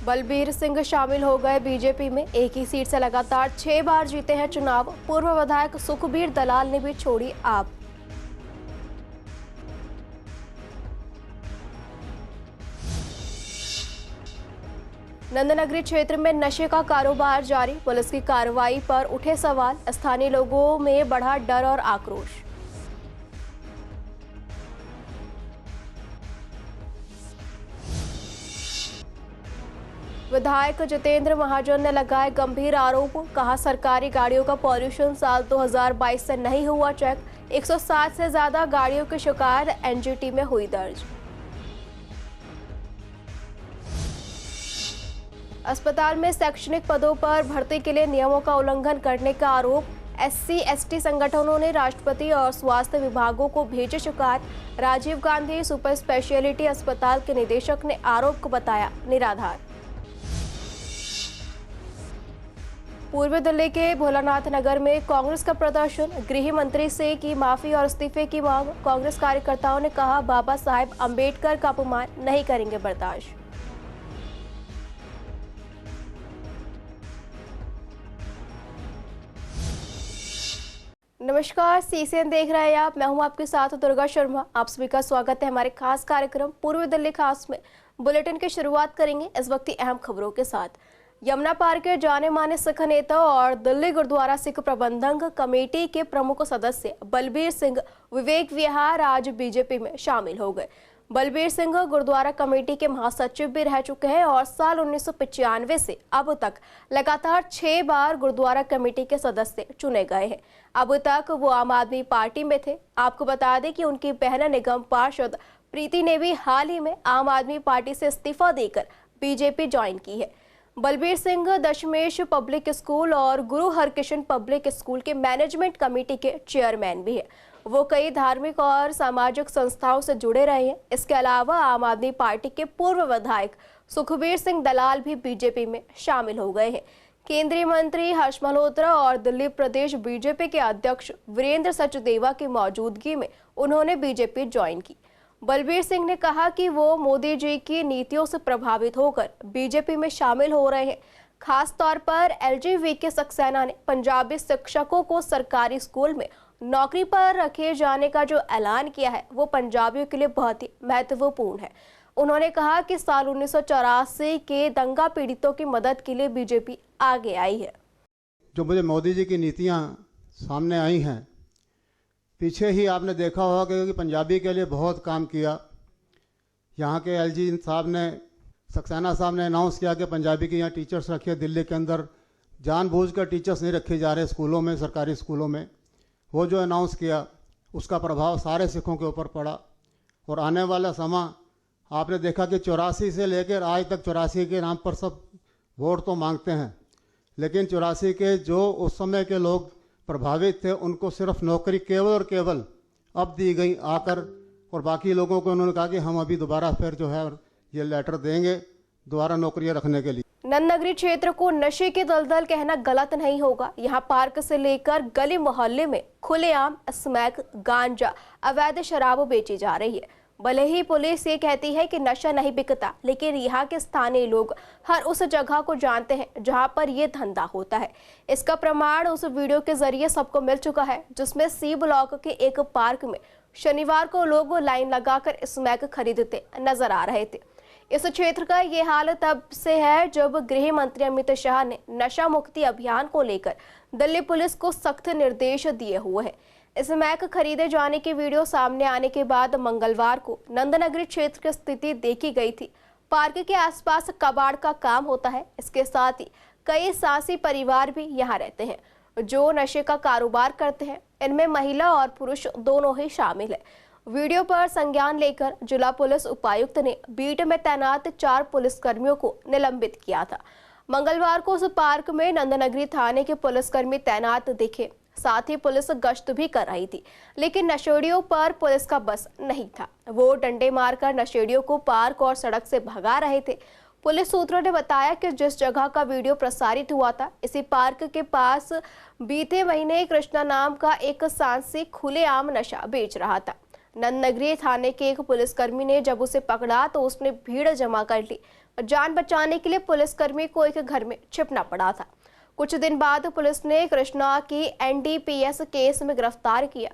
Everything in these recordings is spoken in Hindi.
बलबीर सिंह शामिल हो गए बीजेपी में। एक ही सीट से लगातार 6 बार जीते हैं चुनाव। पूर्व विधायक सुखबीर दलाल ने भी छोड़ी आप। नंदनगरी क्षेत्र में नशे का कारोबार जारी। पुलिस की कार्रवाई पर उठे सवाल। स्थानीय लोगों में बढ़ा डर और आक्रोश। विधायक जितेंद्र महाजन ने लगाए गंभीर आरोप। कहा सरकारी गाड़ियों का पॉल्यूशन साल 2022 से नहीं हुआ चेक। 160 से ज्यादा गाड़ियों की शिकायत एनजीटी में हुई दर्ज। अस्पताल में शैक्षणिक पदों पर भर्ती के लिए नियमों का उल्लंघन करने का आरोप। SC/ST संगठनों ने राष्ट्रपति और स्वास्थ्य विभागों को भेजी शिकायत। राजीव गांधी सुपर स्पेशलिटी अस्पताल के निदेशक ने आरोप को बताया निराधार। पूर्वी दिल्ली के भोलानाथ नगर में कांग्रेस का प्रदर्शन। गृह मंत्री से की माफी और इस्तीफे की मांग। कांग्रेस कार्यकर्ताओं ने कहा बाबा साहेब अंबेडकर का अपमान नहीं करेंगे बर्दाश्त। नमस्कार, CCN देख रहे हैं आप। मैं हूं आपके साथ दुर्गा शर्मा। आप सभी का स्वागत है हमारे खास कार्यक्रम पूर्वी दिल्ली खास में। बुलेटिन की शुरुआत करेंगे इस वक्त की अहम खबरों के साथ। यमुना पार के जाने माने सिख नेता और दिल्ली गुरुद्वारा सिख प्रबंधक कमेटी के प्रमुख सदस्य बलबीर सिंह विवेक विहार आज बीजेपी में शामिल हो गए। बलबीर सिंह गुरुद्वारा कमेटी के महासचिव भी रह चुके हैं और साल 1995 से अब तक लगातार 6 बार गुरुद्वारा कमेटी के सदस्य चुने गए हैं। अब तक वो आम आदमी पार्टी में थे। आपको बता दें कि उनकी बहन निगम पार्षद प्रीति ने भी हाल ही में आम आदमी पार्टी से इस्तीफा देकर बीजेपी ज्वाइन की है। बलबीर सिंह दशमेश पब्लिक स्कूल और गुरु हरकृष्ण पब्लिक स्कूल के मैनेजमेंट कमेटी के चेयरमैन भी है। वो कई धार्मिक और सामाजिक संस्थाओं से जुड़े रहे हैं। इसके अलावा आम आदमी पार्टी के पूर्व विधायक सुखबीर सिंह दलाल भी बीजेपी में शामिल हो गए हैं। केंद्रीय मंत्री हर्ष मल्होत्रा और दिल्ली प्रदेश बीजेपी के अध्यक्ष वीरेंद्र सचदेवा की मौजूदगी में उन्होंने बीजेपी ज्वाइन की। बलबीर सिंह ने कहा कि वो मोदी जी की नीतियों से प्रभावित होकर बीजेपी में शामिल हो रहे हैं। खास तौर पर LGVK सक्सेना ने पंजाबी शिक्षकों को सरकारी स्कूल में नौकरी पर रखे जाने का जो ऐलान किया है वो पंजाबियों के लिए बहुत ही महत्वपूर्ण है। उन्होंने कहा कि साल 1984 के दंगा पीड़ितों की मदद के लिए बीजेपी आगे आई है। जो मुझे मोदी जी की नीतियां सामने आई हैं, पीछे ही आपने देखा होगा कि पंजाबी के लिए बहुत काम किया। यहाँ के LG साहब ने, सक्सेना साहब ने अनाउंस किया कि पंजाबी के यहाँ टीचर्स रखिए। दिल्ली के अंदर जानबूझकर टीचर्स नहीं रखे जा रहे स्कूलों में, सरकारी स्कूलों में। वो जो अनाउंस किया उसका प्रभाव सारे सिखों के ऊपर पड़ा। और आने वाला समय आपने देखा कि 84 से लेकर आज तक 84 के नाम पर सब वोट तो मांगते हैं, लेकिन 84 के जो उस समय के लोग प्रभावित थे उनको सिर्फ नौकरी केवल और केवल अब दी गई आकर, और बाकी लोगों को उन्होंने कहा कि हम अभी दोबारा फिर जो है ये लेटर देंगे दोबारा नौकरियां रखने के लिए। नंदनगरी क्षेत्र को नशे के दलदल कहना गलत नहीं होगा। यहाँ पार्क से लेकर गली मोहल्ले में खुलेआम स्मैक, गांजा, अवैध शराब बेची जा रही है। भले ही पुलिस ये कहती है कि नशा नहीं बिकता, लेकिन यहाँ के स्थानीय लोग हर उस जगह को जानते हैं जहाँ पर ये धंधा होता है। इसका प्रमाण उस वीडियो के जरिए सबको मिल चुका है जिसमें C ब्लॉक के एक पार्क में शनिवार को लोग लाइन लगाकर स्मैक खरीदते नजर आ रहे थे। इस क्षेत्र का ये हाल तब से है जब गृह मंत्री अमित शाह ने नशा मुक्ति अभियान को लेकर दिल्ली पुलिस को सख्त निर्देश दिए हुए हैं। स्मैक खरीदे जाने की वीडियो सामने आने के बाद मंगलवार को नंदनगरी क्षेत्र की स्थिति देखी गई थी। पार्क के आसपास कबाड़ का काम होता है। इसके साथ ही कई सासी परिवार भी यहाँ रहते हैं जो नशे का कारोबार करते हैं। इनमें महिला और पुरुष दोनों ही शामिल है। वीडियो पर संज्ञान लेकर जिला पुलिस उपायुक्त ने बीट में तैनात 4 पुलिसकर्मियों को निलंबित किया था। मंगलवार को उस पार्क में नंदनगरी थाने के पुलिसकर्मी तैनात दिखे। साथ ही पुलिस गश्त भी कर रही थी, लेकिन नशेड़ियों पर पुलिस का बस नहीं था। वो डंडे मारकर नशेड़ियों को पार्क और सड़क से भगा रहे थे। पुलिस सूत्रों ने बताया कि जिस जगह का वीडियो प्रसारित हुआ था, इसी पार्क के पास बीते महीने कृष्णा नाम का एक सांसी खुलेआम नशा बेच रहा था। नंदनगरी थाने के एक पुलिसकर्मी ने जब उसे पकड़ा तो उसने भीड़ जमा कर ली। जान बचाने के लिए पुलिसकर्मी को एक घर में छिपना पड़ा था। कुछ दिन बाद पुलिस ने कृष्णा की एनडीपीएस केस में गिरफ्तार किया।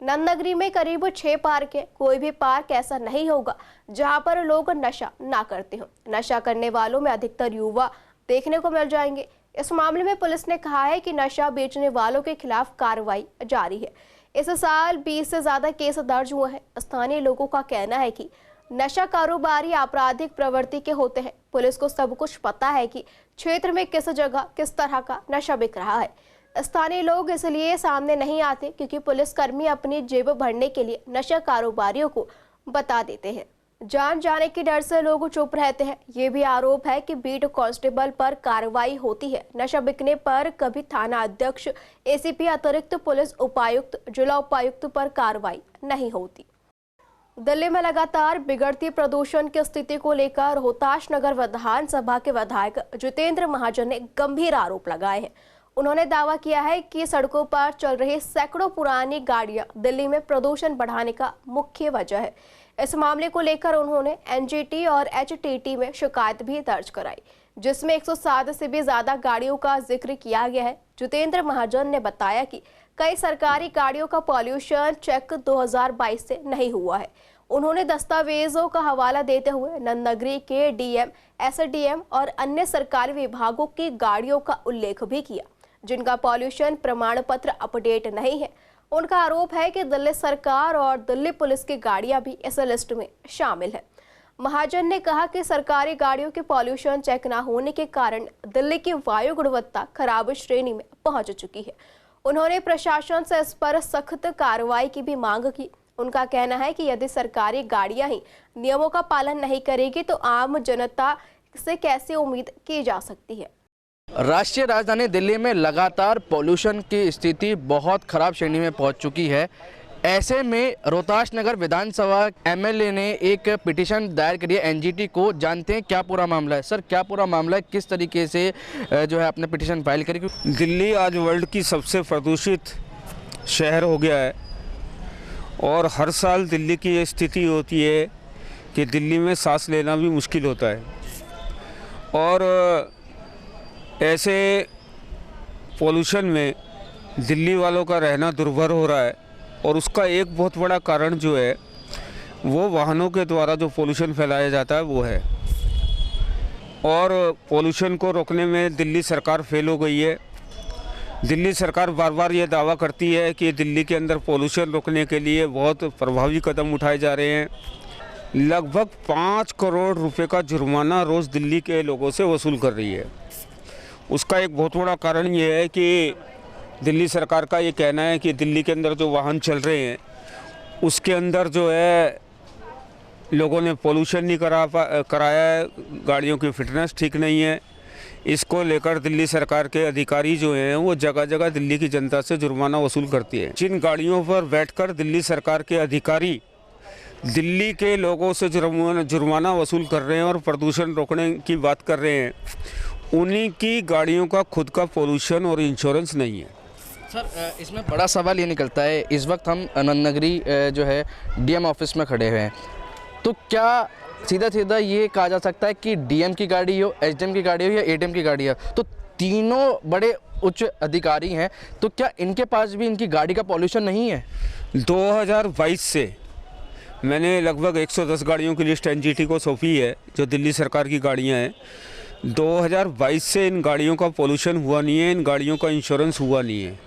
नंदनगरी में करीब 6 पार्क है। कोई भी पार्क ऐसा नहीं होगा जहां पर लोग नशा ना करते हो। नशा करने वालों में अधिकतर युवा देखने को मिल जाएंगे। इस मामले में पुलिस ने कहा है कि नशा बेचने वालों के खिलाफ कार्रवाई जारी है। इस साल 20 से ज्यादा केस दर्ज हुए हैं। स्थानीय लोगों का कहना है कि नशा कारोबारी आपराधिक प्रवृत्ति के होते हैं। पुलिस को सब कुछ पता है कि क्षेत्र में किस जगह किस तरह का नशा बिक रहा है। स्थानीय लोग इसलिए सामने नहीं आते क्योंकि पुलिसकर्मी अपनी जेब भरने के लिए नशा कारोबारियों को बता देते हैं। जान जाने के डर से लोग चुप रहते हैं। ये भी आरोप है कि बीट कांस्टेबल पर कार्रवाई होती है। नशा बिकने पर कभी थाना अध्यक्ष, एसीपी, अतिरिक्त पुलिस उपायुक्त, जिला उपायुक्त पर कार्रवाई नहीं होती। दिल्ली में लगातार बिगड़ती प्रदूषण की स्थिति को लेकर रोहतास नगर विधानसभा के विधायक जितेंद्र महाजन ने गंभीर आरोप लगाए हैं। उन्होंने दावा किया है कि सड़कों पर चल रही सैकड़ों पुरानी गाड़ियां दिल्ली में प्रदूषण बढ़ाने का मुख्य वजह है। इस मामले को लेकर उन्होंने एनजीटी और एचटीटी में शिकायत भी दर्ज कराई, जिसमें 107 से भी ज्यादा गाड़ियों का जिक्र किया गया है। जितेंद्र महाजन ने बताया कि कई सरकारी गाड़ियों का पॉल्यूशन चेक 2022 से नहीं हुआ है। उन्होंने दस्तावेजों का हवाला देते हुए नंदनगरी के डीएम, एसडीएम और अन्य सरकारी विभागों की गाड़ियों का उल्लेख भी किया, जिनका पॉल्यूशन प्रमाण पत्र अपडेट नहीं है। उनका आरोप है कि दिल्ली सरकार और दिल्ली पुलिस की गाड़ियां भी इस लिस्ट में शामिल है। महाजन ने कहा कि सरकारी गाड़ियों के पॉल्यूशन चेक न होने के कारण दिल्ली की वायु गुणवत्ता खराब श्रेणी में पहुंच चुकी है। उन्होंने प्रशासन से इस पर सख्त कार्रवाई की भी मांग की। उनका कहना है कि यदि सरकारी गाड़ियां ही नियमों का पालन नहीं करेगी तो आम जनता से कैसे उम्मीद की जा सकती है। राष्ट्रीय राजधानी दिल्ली में लगातार पॉल्यूशन की स्थिति बहुत खराब श्रेणी में पहुंच चुकी है। ऐसे में रोहतास नगर विधानसभा एमएलए ने एक पिटीशन दायर करी है एनजीटी को। जानते हैं क्या पूरा मामला है। सर, क्या पूरा मामला है, किस तरीके से जो है अपने पिटीशन फाइल करी? दिल्ली आज वर्ल्ड की सबसे प्रदूषित शहर हो गया है और हर साल दिल्ली की ये स्थिति होती है कि दिल्ली में सांस लेना भी मुश्किल होता है। और ऐसे पोल्यूशन में दिल्ली वालों का रहना दुर्भर हो रहा है और उसका एक बहुत बड़ा कारण जो है वो वाहनों के द्वारा जो पोल्यूशन फैलाया जाता है वो है। और पोल्यूशन को रोकने में दिल्ली सरकार फेल हो गई है। दिल्ली सरकार बार बार ये दावा करती है कि दिल्ली के अंदर पोल्यूशन रोकने के लिए बहुत प्रभावी कदम उठाए जा रहे हैं। लगभग 5 करोड़ रुपए का जुर्माना रोज़ दिल्ली के लोगों से वसूल कर रही है। उसका एक बहुत बड़ा कारण ये है कि दिल्ली सरकार का ये कहना है कि दिल्ली के अंदर जो वाहन चल रहे हैं उसके अंदर जो है लोगों ने पोल्यूशन नहीं कराया है, गाड़ियों की फिटनेस ठीक नहीं है। इसको लेकर दिल्ली सरकार के अधिकारी जो हैं वो जगह जगह दिल्ली की जनता से जुर्माना वसूल करती है। जिन गाड़ियों पर बैठकर दिल्ली सरकार के अधिकारी दिल्ली के लोगों से जुर्माना वसूल कर रहे हैं और प्रदूषण रोकने की बात कर रहे हैं, उन्हीं की गाड़ियों का खुद का पोल्यूशन और इंश्योरेंस नहीं है। सर, इसमें बड़ा सवाल ये निकलता है, इस वक्त हम नंदनगरी जो है डीएम ऑफिस में खड़े हुए हैं, तो क्या सीधा सीधा ये कहा जा सकता है कि डीएम की गाड़ी हो, एसडीएम की गाड़ी हो या एडीएम की गाड़ी हो, तो तीनों बड़े उच्च अधिकारी हैं, तो क्या इनके पास भी इनकी गाड़ी का पॉल्यूशन नहीं है? 2022 से मैंने लगभग 110 गाड़ियों की लिस्ट एनजीटी को सौंपी है जो दिल्ली सरकार की गाड़ियां हैं। 2022 से इन गाड़ियों का पोल्यूशन हुआ नहीं है, इन गाड़ियों का इंश्योरेंस हुआ नहीं है।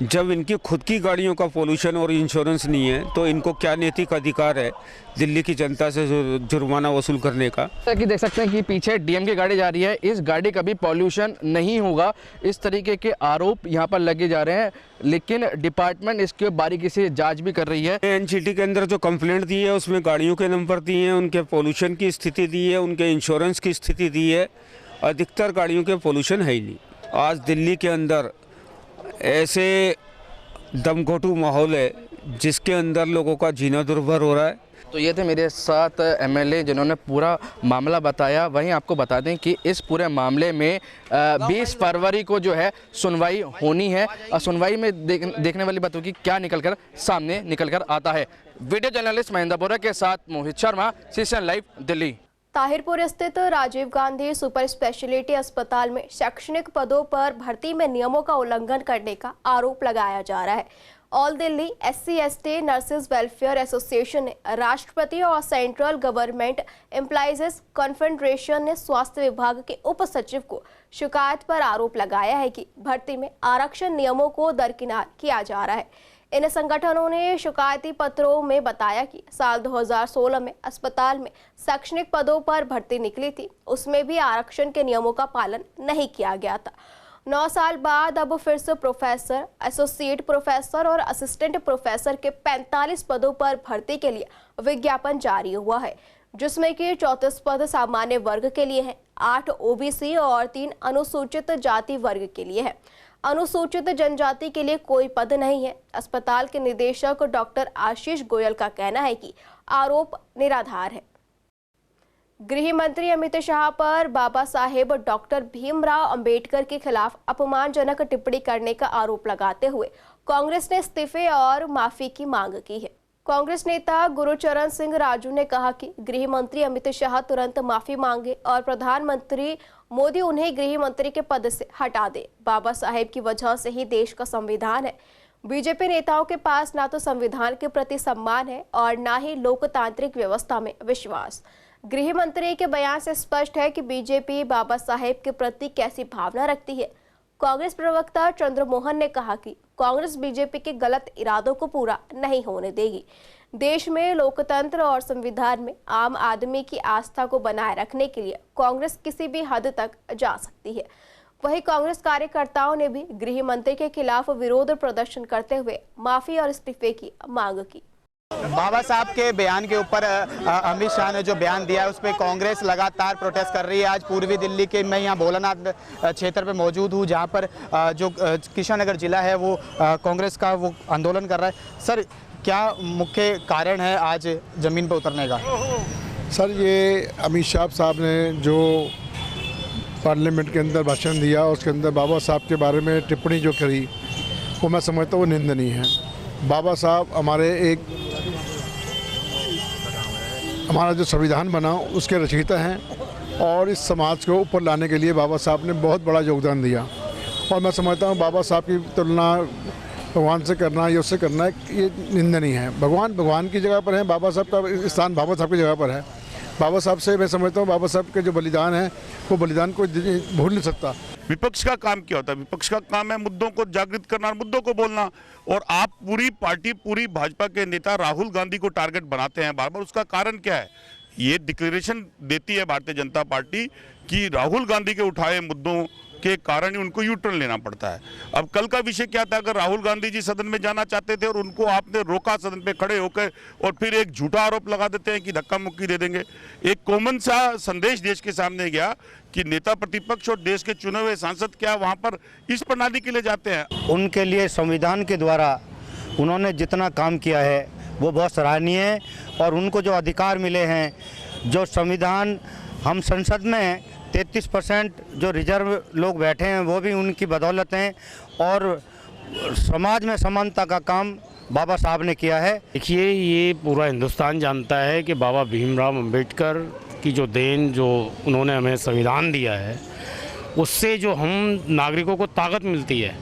जब इनकी खुद की गाड़ियों का पोल्यूशन और इंश्योरेंस नहीं है तो इनको क्या नैतिक अधिकार है दिल्ली की जनता से जुर्माना वसूल करने का? कि देख सकते हैं कि पीछे डीएम की गाड़ी जा रही है, इस गाड़ी का भी पॉल्यूशन नहीं होगा, इस तरीके के आरोप यहाँ पर लगे जा रहे हैं, लेकिन डिपार्टमेंट इसके बारीकी से जांच भी कर रही है। एनजीटी के अंदर जो कंप्लेंट दी है उसमें गाड़ियों के नंबर दिए हैं, उनके पोल्यूशन की स्थिति दी है, उनके इंश्योरेंस की स्थिति दी है। अधिकतर गाड़ियों के पोल्यूशन है ही नहीं। आज दिल्ली के अंदर ऐसे दमघोटू माहौल है जिसके अंदर लोगों का जीना दुर्भर हो रहा है। तो ये थे मेरे साथ एमएलए जिन्होंने पूरा मामला बताया। वहीं आपको बता दें कि इस पूरे मामले में 20 फरवरी को जो है सुनवाई होनी है और सुनवाई में देखने वाली बात होगी क्या सामने निकल कर आता है। वीडियो जर्नलिस्ट महेंद्र बोरा के साथ मोहित शर्मा, सीसीएन लाइव, दिल्ली। ताहिरपुर स्थित राजीव गांधी सुपर स्पेशलिटी अस्पताल में शैक्षणिक पदों पर भर्ती में नियमों का उल्लंघन करने का आरोप लगाया जा रहा है। All Delhi SC/ST nurses welfare association ने राष्ट्रपति और सेंट्रल गवर्नमेंट एम्प्लॉइज कॉन्फेडरेशन ने स्वास्थ्य विभाग के उप सचिव को शिकायत पर आरोप लगाया है कि भर्ती में आरक्षण नियमों को दरकिनार किया जा रहा है। इन संगठनों ने शिकायती पत्रों में बताया कि साल 2016 में अस्पताल में शैक्षणिक पदों पर भर्ती निकली थी, उसमें भी आरक्षण के नियमों का पालन नहीं किया गया था। 9 साल बाद अब फिर से प्रोफेसर, एसोसिएट प्रोफेसर और असिस्टेंट प्रोफेसर के 45 पदों पर भर्ती के लिए विज्ञापन जारी हुआ है, जिसमें कि 34 पद सामान्य वर्ग के लिए हैं, 8 OBC और 3 अनुसूचित जाति वर्ग के लिए है। अनुसूचित जनजाति के लिए कोई पद नहीं है। अस्पताल के निदेशक डॉक्टर आशीष गोयल का कहना है कि आरोप निराधार है। गृह मंत्री अमित शाह पर बाबा साहेब डॉक्टर भीमराव अंबेडकर के खिलाफ अपमानजनक टिप्पणी करने का आरोप लगाते हुए कांग्रेस ने इस्तीफे और माफी की मांग की है। कांग्रेस नेता गुरुचरण सिंह राजू ने कहा कि गृह मंत्री अमित शाह तुरंत माफी मांगे और प्रधानमंत्री मोदी उन्हें गृह मंत्री के पद से हटा दे। बाबा साहेब की वजह से ही देश का संविधान है। बीजेपी नेताओं के पास ना तो संविधान के प्रति सम्मान है और ना ही लोकतांत्रिक व्यवस्था में विश्वास। गृह मंत्री के बयान से स्पष्ट है कि बीजेपी बाबा साहेब के प्रति कैसी भावना रखती है। कांग्रेस प्रवक्ता चंद्रमोहन ने कहा कि कांग्रेस बीजेपी के गलत इरादों को पूरा नहीं होने देगी। देश में लोकतंत्र और संविधान में आम आदमी की आस्था को बनाए रखने के लिए कांग्रेस किसी भी हद तक जा सकती है। वहीं कांग्रेस कार्यकर्ताओं ने भी गृह मंत्री के खिलाफ विरोध प्रदर्शन करते हुए माफी और इस्तीफे की मांग की। बाबा साहब के बयान के ऊपर अमित शाह ने जो बयान दिया है उस पर कांग्रेस लगातार प्रोटेस्ट कर रही है। आज पूर्वी दिल्ली के मैं यहाँ भोलानाथ क्षेत्र पे मौजूद हूँ, जहाँ पर जो किशन नगर जिला है वो कांग्रेस का वो आंदोलन कर रहा है। सर, क्या मुख्य कारण है आज ज़मीन पर उतरने का? सर, ये अमित शाह साहब ने जो पार्लियामेंट के अंदर भाषण दिया, उसके अंदर बाबा साहब के बारे में टिप्पणी जो करी, वो मैं समझता हूँ वो निंदनीय है। बाबा साहब हमारा जो संविधान बना उसके रचयिता हैं और इस समाज को ऊपर लाने के लिए बाबा साहब ने बहुत बड़ा योगदान दिया। और मैं समझता हूँ बाबा साहब की तुलना भगवान से करना या उससे करना ये निंदनीय है। भगवान की जगह पर है, बाबा साहब का स्थान बाबा साहब की जगह पर है। बाबा साहब से मैं समझता हूँ बाबा साहब के जो बलिदान है वो बलिदान को भूल नहीं सकता। विपक्ष का काम क्या होता है? विपक्ष का काम है मुद्दों को जागृत करना और मुद्दों को बोलना। और आप पूरी पार्टी, पूरी भाजपा के नेता राहुल गांधी को टारगेट बनाते हैं बार बार। उसका कारण क्या है? ये डिक्लेरेशन देती है भारतीय जनता पार्टी कि राहुल गांधी के उठाए मुद्दों के कारण ही उनको यू टर्न लेना पड़ता है। अब कल का विषय क्या था? अगर राहुल गांधी जी सदन में जाना चाहते थे और उनको आपने रोका सदन पे खड़े होकर, और फिर एक झूठा आरोप लगा देते हैं कि धक्का मुक्की दे देंगे। एक कॉमन सा संदेश देश के सामने गया कि नेता प्रतिपक्ष और देश के चुने हुए सांसद क्या वहाँ पर इस प्रणाली के लिए जाते हैं? उनके लिए संविधान के द्वारा उन्होंने जितना काम किया है वो बहुत सराहनीय है। और उनको जो अधिकार मिले हैं, जो संविधान, हम संसद में 33% जो रिजर्व लोग बैठे हैं वो भी उनकी बदौलत हैं। और समाज में समानता का काम बाबा साहब ने किया है। देखिए, ये पूरा हिंदुस्तान जानता है कि बाबा भीमराव अंबेडकर की जो देन, जो उन्होंने हमें संविधान दिया है, उससे जो हम नागरिकों को ताकत मिलती है,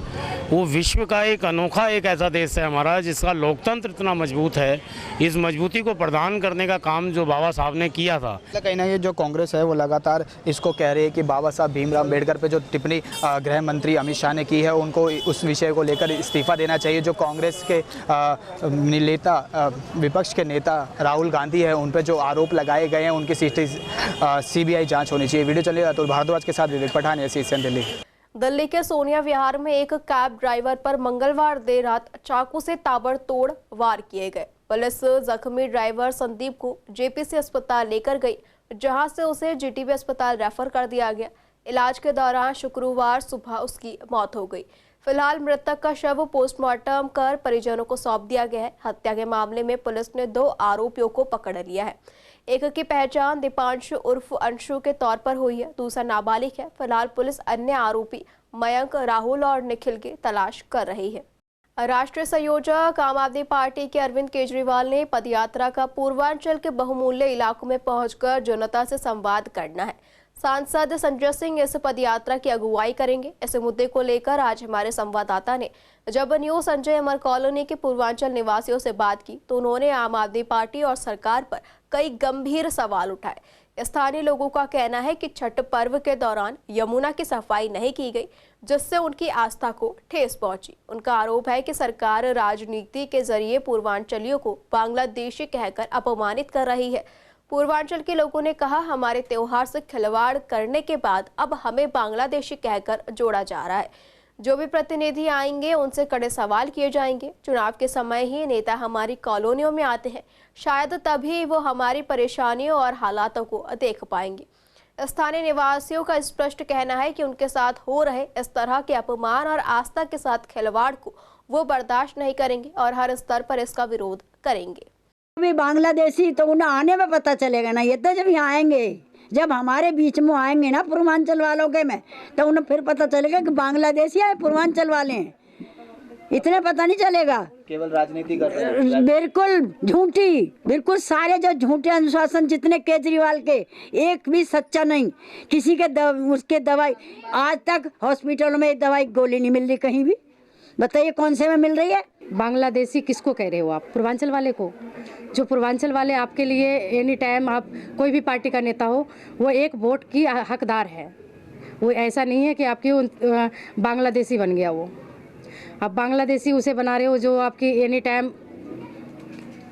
वो विश्व का एक अनोखा एक ऐसा देश है हमारा जिसका लोकतंत्र इतना मजबूत है। इस मजबूती को प्रदान करने का काम जो बाबा साहब ने किया था। कहीं ना कहीं जो कांग्रेस है वो लगातार इसको कह रही है कि बाबा साहब भीमराव अम्बेडकर पे जो टिप्पणी गृह मंत्री अमित शाह ने की है, उनको उस विषय को लेकर इस्तीफा देना चाहिए। जो कांग्रेस के नेता, विपक्ष के नेता राहुल गांधी है, उन पर जो आरोप लगाए गए हैं उनकी CBI जाँच होनी चाहिए। वीडियो चलिए अतुल भारद्वाज के साथ विवेक पठान, SCN दिल्ली। दिल्ली के सोनिया विहार में एक कैब ड्राइवर पर मंगलवार देर रात चाकू से ताबड़तोड़ वार किए गए। पुलिस जख्मी ड्राइवर संदीप को JPC अस्पताल लेकर गई, जहां से उसे GTB अस्पताल रेफर कर दिया गया। इलाज के दौरान शुक्रवार सुबह उसकी मौत हो गई। फिलहाल मृतक का शव पोस्टमार्टम कर परिजनों को सौंप दिया गया है। हत्या के मामले में पुलिस ने 2 आरोपियों को पकड़ लिया है। एक की पहचान दीपांशु उर्फ अंशु के तौर पर हुई है, दूसरा नाबालिग है। फिलहाल पुलिस अन्य आरोपी मयंक, राहुल और निखिल की तलाश कर रही है। राष्ट्रीय संयोजक आम आदमी पार्टी के अरविंद केजरीवाल ने पदयात्रा का पूर्वांचल के बहुमूल्य इलाकों में पहुंचकर जनता से संवाद करना है। सांसद संजय सिंह इस पदयात्रा की अगुवाई करेंगे। इस मुद्दे को लेकर आज हमारे संवाददाता ने जब न्यू संजय अमर कॉलोनी के पूर्वांचल निवासियों से बात की तो उन्होंने आम आदमी पार्टी और सरकार पर कई गंभीर सवाल उठाए। स्थानीय लोगों का कहना है कि छठ पर्व के दौरान यमुना की सफाई नहीं की गई, जिससे उनकी आस्था को ठेस पहुंची। उनका आरोप है कि सरकार राजनीति के जरिए पूर्वांचलियों को बांग्लादेशी कहकर अपमानित कर रही है। पूर्वांचल के लोगों ने कहा, हमारे त्योहार से खिलवाड़ करने के बाद अब हमें बांग्लादेशी कहकर जोड़ा जा रहा है। जो भी प्रतिनिधि आएंगे उनसे कड़े सवाल किए जाएंगे। चुनाव के समय ही नेता हमारी कॉलोनियों में आते हैं, शायद तभी वो हमारी परेशानियों और हालातों को देख पाएंगे। स्थानीय निवासियों का स्पष्ट कहना है कि उनके साथ हो रहे इस तरह के अपमान और आस्था के साथ खिलवाड़ को वो बर्दाश्त नहीं करेंगे और हर स्तर पर इसका विरोध करेंगे। अभी बांग्लादेशी तो उन्हें आने में पता चलेगा ना, ये तो जब यहाँ आएंगे, जब हमारे बीच में आएंगे ना पूर्वांचल वालों के में, तो उन्हें फिर पता चलेगा कि बांग्लादेशी है पूर्वांचल वाले हैं। इतने पता नहीं चलेगा। केवल राजनीति कर रहे हैं। बिल्कुल झूठी, बिल्कुल सारे जो झूठे अनुशासन जितने केजरीवाल के, एक भी सच्चा नहीं। किसी के उसके दवाई आज तक हॉस्पिटलों में दवाई गोली नहीं मिल रही कहीं भी। बताइए कौन से में मिल रही है? बांग्लादेशी किसको कह रहे हो आप? पूर्वांचल वाले को। जो पूर्वांचल वाले आपके लिए एनी टाइम, आप कोई भी पार्टी का नेता हो, वो एक वोट की हकदार है। वो ऐसा नहीं है कि आपकी बांग्लादेशी बन गया वो। आप बांग्लादेशी उसे बना रहे हो जो आपकी एनी टाइम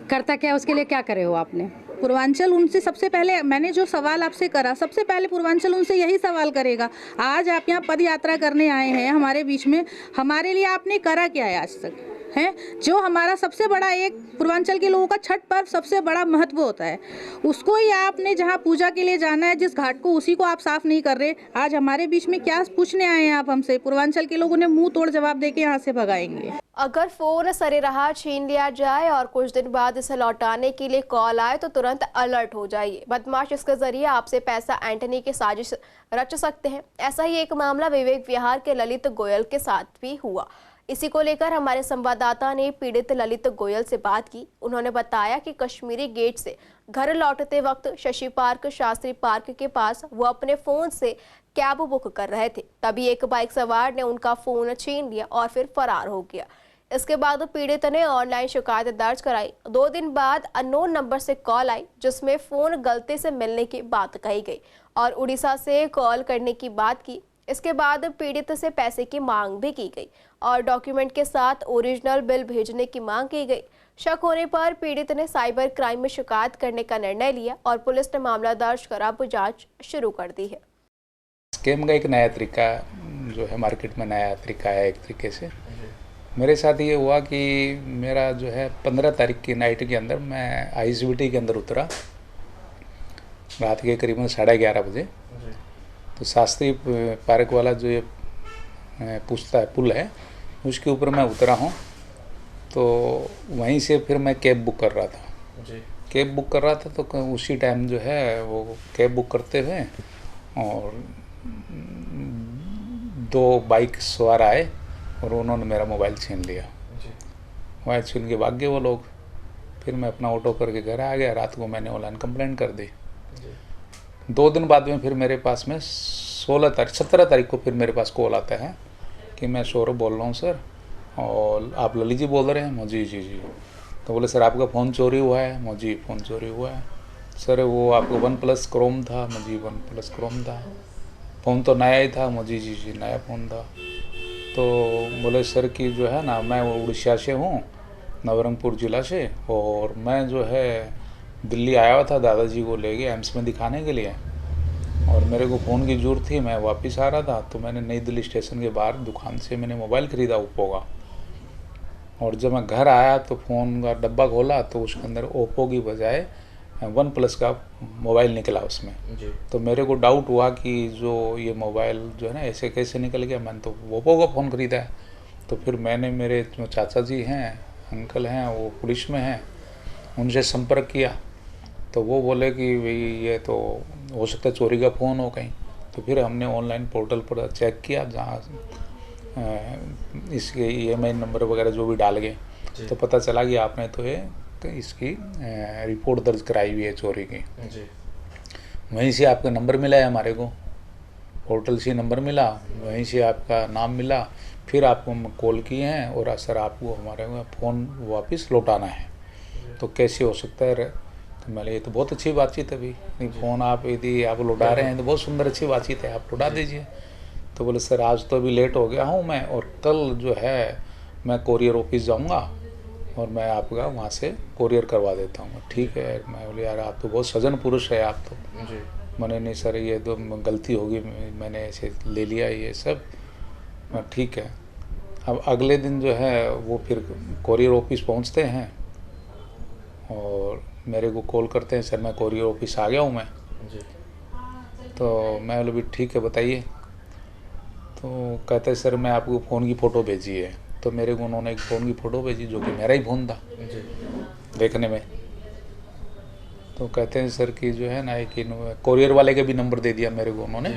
करता क्या, उसके लिए क्या करे हो आपने? पूर्वांचल उनसे सबसे पहले, मैंने जो सवाल आपसे करा, सबसे पहले पूर्वांचल उनसे यही सवाल करेगा। आज आप यहाँ पद यात्रा करने आए हैं हमारे बीच में, हमारे लिए आपने करा क्या है आज तक? है जो हमारा सबसे बड़ा, एक पूर्वांचल के लोगों का छठ पर्व सबसे बड़ा महत्व होता है, उसको ही आपने जहाँ पूजा के लिए जाना है जिस घाट को, उसी को आप साफ नहीं कर रहे। आज हमारे बीच में क्या पूछने आए हैं आप हमसे? पूर्वांचल के लोगों ने मुंह तोड़ जवाब देके यहाँ से भगाएंगे। अगर फोन सरेराह छीन लिया जाए और कुछ दिन बाद इसे लौटाने के लिए कॉल आए तो तुरंत अलर्ट हो जाइए। बदमाश इसके जरिए आपसे पैसा ऐंठने की साजिश रच सकते हैं। ऐसा ही एक मामला विवेक विहार के ललित गोयल के साथ भी हुआ। इसी को लेकर हमारे संवाददाता ने पीड़ित ललित गोयल से बात की। उन्होंने बताया कि कश्मीरी गेट से घर लौटते वक्त शशि पार्क, शास्त्री पार्क के पास वो अपने फोन से कैब बुक कर रहे थे, तभी एक बाइक सवार ने उनका फोन छीन लिया और फिर फरार हो गया। इसके बाद पीड़ित ने ऑनलाइन शिकायत दर्ज कराई। 2 दिन बाद अननोन नंबर से कॉल आई जिसमें फोन गलती से मिलने की बात कही गई और उड़ीसा से कॉल करने की बात की। इसके बाद पीड़ित से पैसे की मांग भी की गई और डॉक्यूमेंट के साथ ओरिजिनल बिल भेजने की मांग की गई। शक होने पर पीड़ित ने साइबर क्राइम में शिकायत करने का निर्णय लिया और पुलिस ने मामला दर्ज कर अब जांच शुरू कर दी है। स्कैम का एक नया तरीका जो है, मार्केट में नया तरीका है एक तरीके से। मेरे साथ ये हुआ कि मेरा जो है 15 तारीख की नाइट के अंदर मैं ICVT के अंदर उतरा, रात के करीबन 11:30 बजे। तो शास्त्री पार्क वाला जो ये पूछता है पुल है, उसके ऊपर मैं उतरा हूँ। तो वहीं से फिर मैं कैब बुक कर रहा था। कैब बुक कर रहा था तो उसी टाइम जो है वो कैब बुक करते हुए और 2 बाइक सवार आए और उन्होंने मेरा मोबाइल छीन लिया। मोबाइल छीन के भाग गए वो लोग। फिर मैं अपना ऑटो करके घर आ गया। रात को मैंने ऑनलाइन कंप्लेंट कर दी। 2 दिन बाद में फिर मेरे पास में 17 तारीख को फिर मेरे पास कॉल आता है कि मैं सौरभ बोल रहा हूँ सर, और आप ललित जी बोल रहे हैं? जी जी जी। तो बोले सर आपका फ़ोन चोरी हुआ है? जी फ़ोन चोरी हुआ है। सर वो आपको OnePlus Chrome था? जी OnePlus Chrome था। फ़ोन तो नया ही था? जी जी जी नया फ़ोन था। तो बोले सर कि जो है ना, मैं उड़ीसा से हूँ, नवरंगपुर ज़िला से, और मैं जो है दिल्ली आया हुआ था दादाजी को लेके एम्स में दिखाने के लिए, और मेरे को फ़ोन की ज़रूरत थी। मैं वापस आ रहा था तो मैंने नई दिल्ली स्टेशन के बाहर दुकान से मैंने मोबाइल ख़रीदा ओप्पो का, और जब मैं घर आया तो फ़ोन का डब्बा खोला तो उसके अंदर ओप्पो की बजाय OnePlus का मोबाइल निकला उसमें। तो मेरे को डाउट हुआ कि जो ये मोबाइल जो है ना ऐसे कैसे निकल गया, मैंने तो ओप्पो का फ़ोन ख़रीदा है। तो फिर मैंने, मेरे जो चाचा जी हैं, अंकल हैं, वो पुलिस में हैं, उनसे संपर्क किया। तो वो बोले कि भाई ये तो हो सकता है चोरी का फ़ोन हो कहीं। तो फिर हमने ऑनलाइन पोर्टल पर चेक किया, जहाँ इसके EMI नंबर वगैरह जो भी डाल गए, तो पता चला कि आपने तो ये तो इसकी रिपोर्ट दर्ज कराई हुई है चोरी की। वहीं से आपका नंबर मिला है हमारे को, पोर्टल से नंबर मिला, वहीं से आपका नाम मिला, फिर आपको हम कॉल किए हैं और सर आपको हमारे फ़ोन वापस लौटाना है, तो कैसे हो सकता है? तो मैंने ये तो बहुत अच्छी बातचीत है, अभी फ़ोन आप यदि आप लौटा रहे हैं तो बहुत सुंदर अच्छी बातचीत है, आप लौटा दीजिए। तो बोले सर आज तो अभी लेट हो गया हूँ मैं, और कल जो है मैं कोरियर ऑफिस जाऊँगा और मैं आपका वहाँ से कोरियर करवा देता हूँ। ठीक है। मैं बोले यार आप तो बहुत सजन पुरुष है आप तो। मैंने नहीं सर ये तो गलती होगी, मैंने ऐसे ले लिया ये सब। ठीक है। अब अगले दिन जो है वो फिर कोरियर ऑफिस पहुँचते हैं और मेरे को कॉल करते हैं, सर मैं कोरियर ऑफिस आ गया हूँ मैं। तो मैं बोले भी ठीक है बताइए। तो कहते हैं सर मैं आपको फ़ोन की फ़ोटो भेजी है। तो मेरे को उन्होंने एक फ़ोन की फ़ोटो भेजी जो कि मेरा ही फ़ोन था देखने में। तो कहते हैं सर कि जो है ना कि कोरियर वाले के भी नंबर दे दिया मेरे को उन्होंने।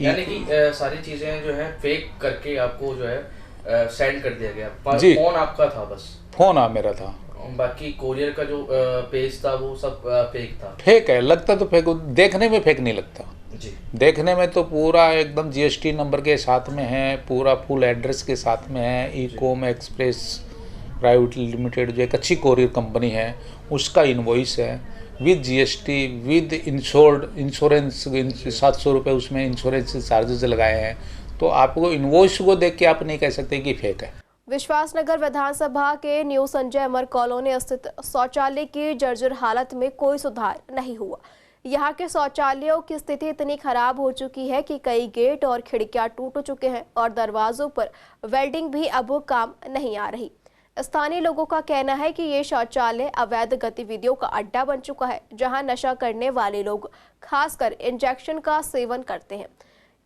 यानी कि सारी चीज़ें जो है फेक करके आपको जो है सेंड कर दिया गया। जी। फ़ोन आपका था बस? फ़ोन मेरा था, बाकी कोरियर का जो पेज था वो सब फेक था। फेक है, लगता तो फेक, देखने में फेक नहीं लगता जी। देखने में तो पूरा एकदम GST नंबर के साथ में है, पूरा फुल एड्रेस के साथ में है। इकोम एक्सप्रेस प्राइवेट लिमिटेड जो एक अच्छी कोरियर कंपनी है उसका इनवॉइस है विद GST विद इंश्योरेंस 700 रुपये उसमें इंश्योरेंस चार्जेस लगाए हैं। तो आपको इनवॉइस को देख के आप नहीं कह सकते कि फेक है। विश्वासनगर विधानसभा के न्यू संजय अमर कॉलोनी स्थित शौचालय की जर्जर हालत में कोई सुधार नहीं हुआ। यहाँ के शौचालयों की स्थिति इतनी खराब हो चुकी है कि कई गेट और खिड़कियां टूट चुके हैं और दरवाजों पर वेल्डिंग भी अब काम नहीं आ रही। स्थानीय लोगों का कहना है कि ये शौचालय अवैध गतिविधियों का अड्डा बन चुका है, जहां नशा करने वाले लोग खासकर इंजेक्शन का सेवन करते हैं।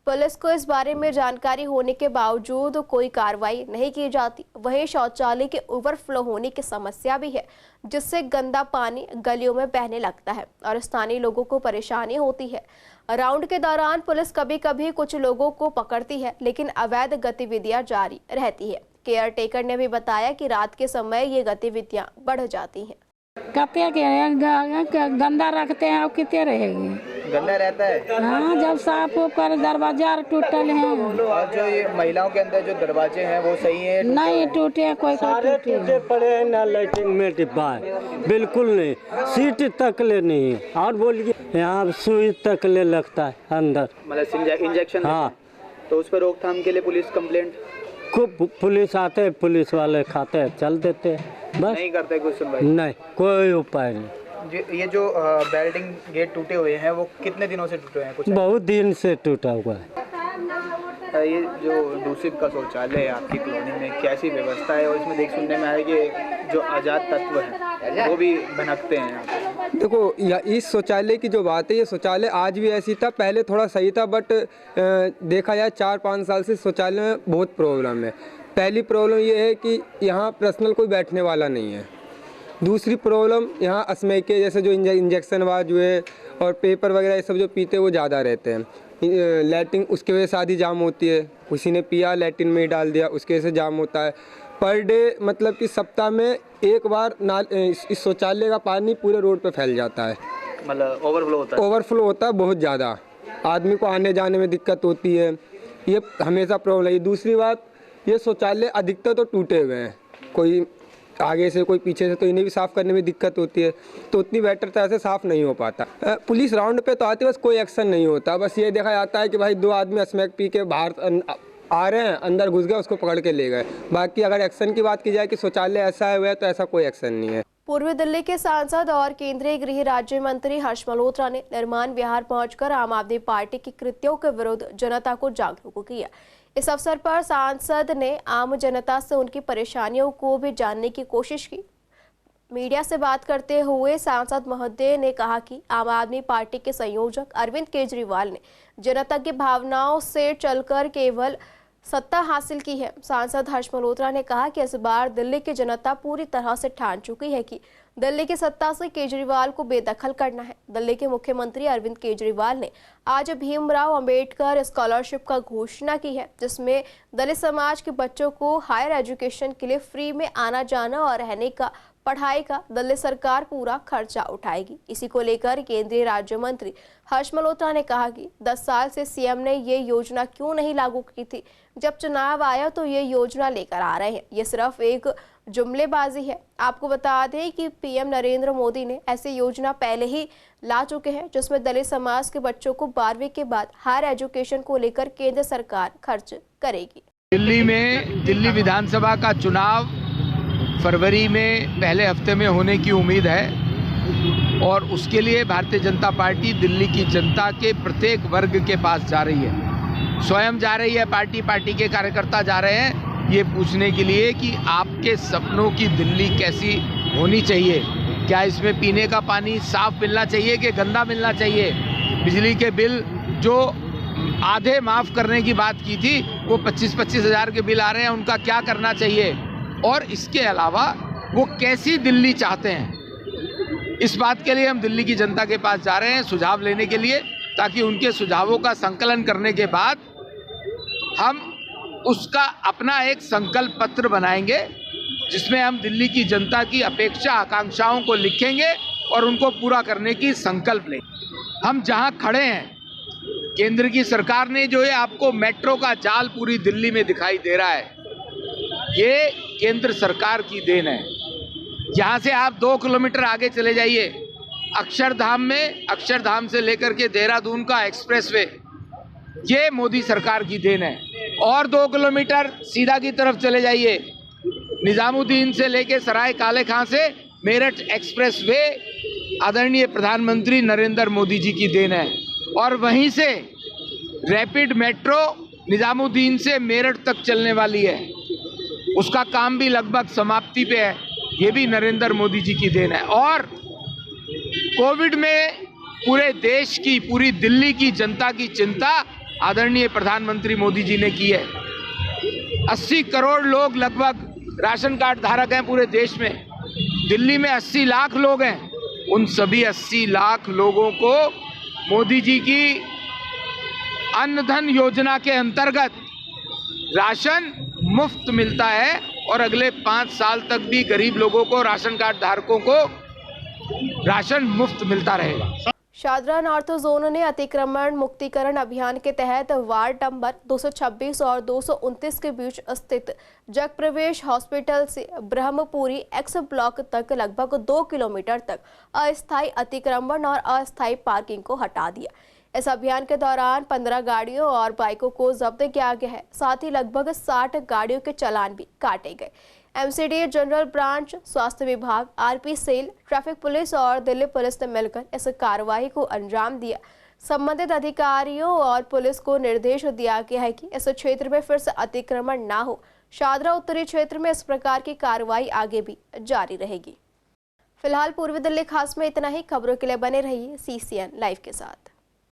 पुलिस को इस बारे में जानकारी होने के बावजूद कोई कार्रवाई नहीं की जाती। वहीं शौचालय के ओवरफ्लो होने की समस्या भी है, जिससे गंदा पानी गलियों में बहने लगता है और स्थानीय लोगों को परेशानी होती है। राउंड के दौरान पुलिस कभी कभी कुछ लोगों को पकड़ती है, लेकिन अवैध गतिविधियां जारी रहती है। केयर टेकर ने भी बताया कि रात के समय ये गतिविधियां बढ़ जाती हैं। कहते गंदा रखते हैं और कितने रहेगी, गंदा रहता है। हाँ, जब साफ होकर दरवाजा टूटल हैं। और जो ये महिलाओं के अंदर जो दरवाजे हैं वो सही है? नहीं टूटे हैं, कोई टूटे पड़े हैं, ना लैट्रिन में डिब्बा है, बिल्कुल नहीं, सीट तक ले नहीं है। और बोलिए यहाँ सुई तक ले लगता है अंदर, मतलब इंजेक्शन। हाँ, तो उस पर रोकथाम के लिए पुलिस कंप्लेंट? खूब पुलिस आते हैं, पुलिस वाले खाते हैं, चल देते हैं, बस नहीं करते कोई सुनवाई? नहीं, कोई उपाय नहीं। ये जो वेल्डिंग गेट टूटे हुए हैं वो कितने दिनों से टूटे हैं? कुछ बहुत दिन से टूटा हुआ है। ये जो दूसरी का शौचालय है आपकी कॉलोनी में, कैसी व्यवस्था है? और इसमें देख सुनने में आया कि जो अजात तत्व है वो भी भनकते हैं। देखो इस शौचालय की जो बात है, ये शौचालय आज भी ऐसी था, पहले थोड़ा सही था, बट देखा जाए 4-5 साल से शौचालय में बहुत प्रॉब्लम है। पहली प्रॉब्लम ये है कि यहाँ पर्सनल कोई बैठने वाला नहीं है। दूसरी प्रॉब्लम यहाँ अस्मै के जैसे जो इंजेक्शन वाज हुए और पेपर वगैरह ये सब जो पीते वो ज़्यादा रहते हैं। लैट्रिन उसकी वजह से आधी जाम होती है, किसी ने पिया लैट्रिन में ही डाल दिया, उसकी वजह से जाम होता है। पर डे मतलब कि सप्ताह में एक बार इस शौचालय का पानी पूरे रोड पे फैल जाता है, मतलब ओवरफ्लो होता है। ओवरफ्लो होता है बहुत ज़्यादा, आदमी को आने जाने में दिक्कत होती है, ये हमेशा प्रॉब्लम है। दूसरी बात, ये शौचालय अधिकतर तो टूटे हुए हैं, कोई आगे से कोई पीछे से, तो इन्हें भी साफ़ करने में दिक्कत होती है, तो उतनी बेटर तरह से साफ़ नहीं हो पाता। पुलिस राउंड पे तो आती है, बस कोई एक्शन नहीं होता। बस ये देखा जाता है कि भाई 2 आदमी अस्मैक पी के बाहर आ रहे हैं, अंदर घुस गए, उसको पकड़ के ले गए। बाकी अगर एक्शन की बात की जाए कि शौचालय ऐसा है वह, तो ऐसा कोई एक्शन नहीं है। पूर्वी दिल्ली के सांसद और केंद्रीय गृह राज्य मंत्री हर्ष मल्होत्रा ने निर्माण विहार पहुंचकर आम आदमी पार्टी के कृत्यों के विरुद्ध जनता को जागरूक किया। इस अवसर पर सांसद ने आम जनता से उनकी परेशानियों को भी जानने की कोशिश की। मीडिया से बात करते हुए सांसद महोदय ने कहा कि आम आदमी पार्टी के संयोजक अरविंद केजरीवाल ने जनता की भावनाओं से चलकर केवल सत्ता हासिल की है। सांसद हर्ष मल्होत्रा ने कहा कि इस बार दिल्ली की जनता पूरी तरह से ठान चुकी है कि दिल्ली की सत्ता से केजरीवाल को बेदखल करना है। दिल्ली के मुख्यमंत्री अरविंद केजरीवाल ने आज भीमराव अंबेडकर स्कॉलरशिप का घोषणा की है, जिसमें दलित समाज के बच्चों को हायर एजुकेशन के लिए फ्री में आना जाना और रहने का पढ़ाई का दिल्ली सरकार पूरा खर्चा उठाएगी। इसी को लेकर केंद्रीय राज्य मंत्री हर्ष मल्होत्रा ने कहा कि 10 साल से सीएम ने ये योजना क्यों नहीं लागू की थी, जब चुनाव आया तो ये योजना लेकर आ रहे हैं। ये सिर्फ एक जुमलेबाजी है। आपको बता दें कि पीएम नरेंद्र मोदी ने ऐसी योजना पहले ही ला चुके हैं, जिसमें दलित समाज के बच्चों को 12वीं के बाद हायर एजुकेशन को लेकर केंद्र सरकार खर्च करेगी। दिल्ली में दिल्ली विधानसभा का चुनाव फरवरी में पहले हफ्ते में होने की उम्मीद है और उसके लिए भारतीय जनता पार्टी दिल्ली की जनता के प्रत्येक वर्ग के पास जा रही है, स्वयं जा रही है। पार्टी के कार्यकर्ता जा रहे हैं ये पूछने के लिए कि आपके सपनों की दिल्ली कैसी होनी चाहिए। क्या इसमें पीने का पानी साफ मिलना चाहिए कि गंदा मिलना चाहिए? बिजली के बिल जो आधे माफ़ करने की बात की थी वो 25-25 हज़ार के बिल आ रहे हैं, उनका क्या करना चाहिए? और इसके अलावा वो कैसी दिल्ली चाहते हैं, इस बात के लिए हम दिल्ली की जनता के पास जा रहे हैं सुझाव लेने के लिए, ताकि उनके सुझावों का संकलन करने के बाद हम उसका अपना एक संकल्प पत्र बनाएंगे, जिसमें हम दिल्ली की जनता की अपेक्षा आकांक्षाओं को लिखेंगे और उनको पूरा करने की संकल्प लेंगे। हम जहां खड़े हैं, केंद्र की सरकार ने जो है आपको मेट्रो का जाल पूरी दिल्ली में दिखाई दे रहा है, ये केंद्र सरकार की देन है। यहाँ से आप 2 किलोमीटर आगे चले जाइए, अक्षरधाम से लेकर के देहरादून का एक्सप्रेसवे, ये मोदी सरकार की देन है। और 2 किलोमीटर सीधा की तरफ चले जाइए, निजामुद्दीन से लेकर सराय काले खां से मेरठ एक्सप्रेसवे आदरणीय प्रधानमंत्री नरेंद्र मोदी जी की देन है। और वहीं से रैपिड मेट्रो निजामुद्दीन से मेरठ तक चलने वाली है, उसका काम भी लगभग समाप्ति पे है, ये भी नरेंद्र मोदी जी की देन है। और कोविड में पूरे देश की, पूरी दिल्ली की जनता की चिंता आदरणीय प्रधानमंत्री मोदी जी ने की है। 80 करोड़ लोग लगभग राशन कार्ड धारक हैं पूरे देश में। दिल्ली में 80 लाख लोग हैं, उन सभी 80 लाख लोगों को मोदी जी की अन्न धन योजना के अंतर्गत राशन मुफ्त मिलता है और अगले 5 साल तक भी गरीब लोगों को, राशन कार्ड धारकों को राशन मुफ्त मिलता रहेगा। शादरा नॉर्थ जोन ने अतिक्रमण मुक्तिकरण अभियान के तहत वार्ड नंबर 226 और 229 के बीच स्थित जग प्रवेश हॉस्पिटल से ब्रह्मपुरी एक्स ब्लॉक तक लगभग 2 किलोमीटर तक अस्थायी अतिक्रमण और अस्थायी पार्किंग को हटा दिया। इस अभियान के दौरान 15 गाड़ियों और बाइकों को जब्त किया गया है, साथ ही लगभग 60 गाड़ियों के चालान भी काटे गए। एमसीडी जनरल ब्रांच, स्वास्थ्य विभाग, आरपी सेल, ट्रैफिक पुलिस और दिल्ली पुलिस ने मिलकर इस कार्रवाई को अंजाम दिया। संबंधित अधिकारियों और पुलिस को निर्देश दिया गया है कि इस क्षेत्र में फिर से अतिक्रमण ना हो। शादरा उत्तरी क्षेत्र में इस प्रकार की कार्रवाई आगे भी जारी रहेगी। फिलहाल पूर्वी दिल्ली खास में इतना ही। खबरों के लिए बने रहिए CCN लाइव के साथ।